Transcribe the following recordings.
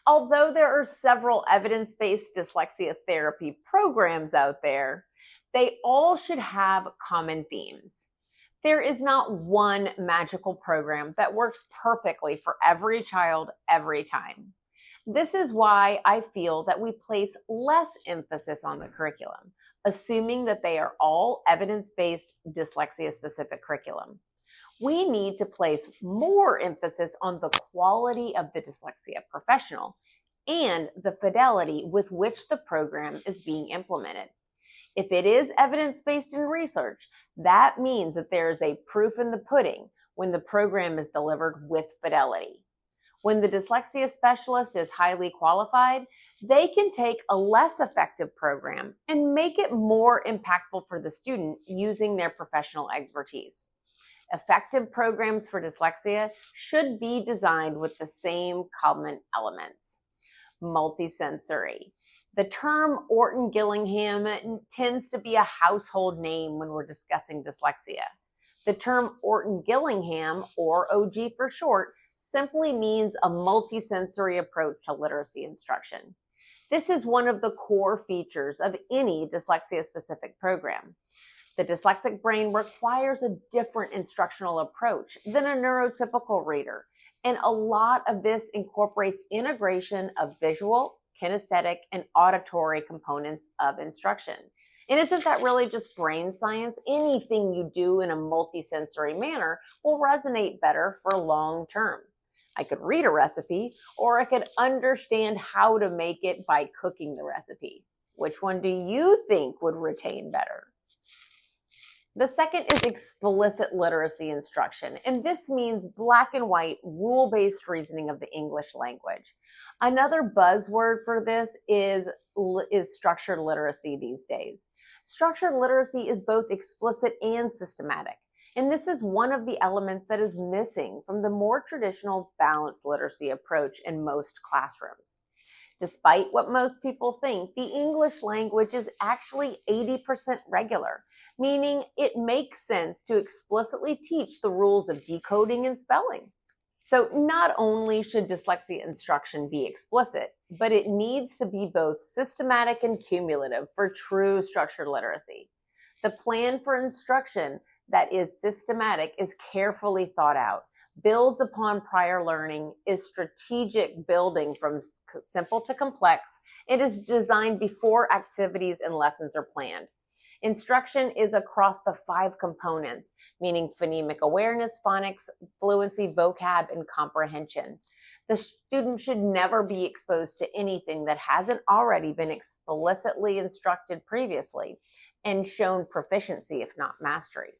Although there are several evidence-based dyslexia therapy programs out there, they all should have common themes. There is not one magical program that works perfectly for every child every time. This is why I feel that we place less emphasis on the curriculum, assuming that they are all evidence-based dyslexia-specific curriculum. We need to place more emphasis on the quality of the dyslexia professional and the fidelity with which the program is being implemented. If it is evidence-based in research, that means that there is a proof in the pudding when the program is delivered with fidelity. When the dyslexia specialist is highly qualified, they can take a less effective program and make it more impactful for the student using their professional expertise. Effective programs for dyslexia should be designed with the same common elements. Multisensory. The term Orton-Gillingham tends to be a household name when we're discussing dyslexia. The term Orton-Gillingham, or OG for short, simply means a multisensory approach to literacy instruction. This is one of the core features of any dyslexia-specific program. The dyslexic brain requires a different instructional approach than a neurotypical reader, and a lot of this incorporates integration of visual, kinesthetic, and auditory components of instruction. And isn't that really just brain science? Anything you do in a multisensory manner will resonate better for long term. I could read a recipe, or I could understand how to make it by cooking the recipe. Which one do you think would retain better? The second is explicit literacy instruction, and this means black and white, rule-based reasoning of the English language. Another buzzword for this is structured literacy these days. Structured literacy is both explicit and systematic, and this is one of the elements that is missing from the more traditional balanced literacy approach in most classrooms. Despite what most people think, the English language is actually 80% regular, meaning it makes sense to explicitly teach the rules of decoding and spelling. So not only should dyslexia instruction be explicit, but it needs to be both systematic and cumulative for true structured literacy. The plan for instruction that is systematic is carefully thought out, builds upon prior learning, is strategic building from simple to complex. It is designed before activities and lessons are planned. Instruction is across the 5 components, meaning phonemic awareness, phonics, fluency, vocab, and comprehension. The student should never be exposed to anything that hasn't already been explicitly instructed previously and shown proficiency, if not mastery.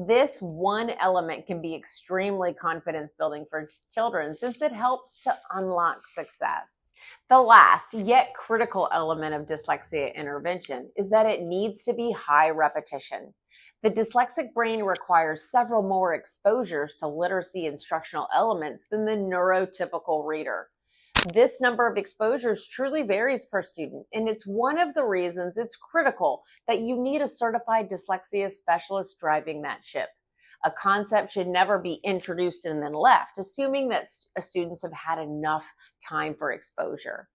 This one element can be extremely confidence building for children since it helps to unlock success. The last yet critical element of dyslexia intervention is that it needs to be high repetition. The dyslexic brain requires several more exposures to literacy instructional elements than the neurotypical reader. This number of exposures truly varies per student, and it's one of the reasons it's critical that you need a certified dyslexia specialist driving that ship. A concept should never be introduced and then left, assuming that students have had enough time for exposure.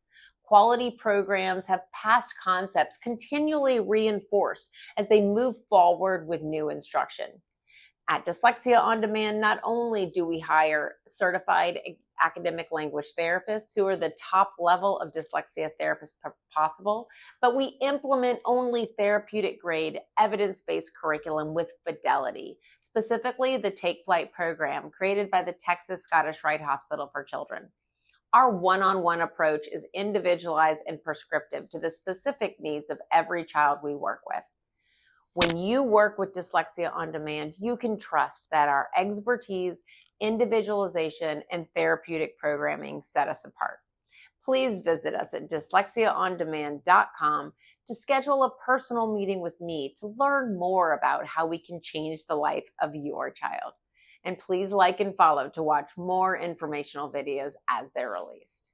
Quality programs have past concepts continually reinforced as they move forward with new instruction. At Dyslexia On Demand, not only do we hire certified academic language therapists who are the top level of dyslexia therapists possible, but we implement only therapeutic grade, evidence-based curriculum with fidelity, specifically the Take Flight program created by the Texas Scottish Rite Hospital for Children. Our one-on-one approach is individualized and prescriptive to the specific needs of every child we work with. When you work with Dyslexia On Demand, you can trust that our expertise, individualization, and therapeutic programming set us apart. Please visit us at dyslexiaondemand.com to schedule a personal meeting with me to learn more about how we can change the life of your child. And please like and follow to watch more informational videos as they're released.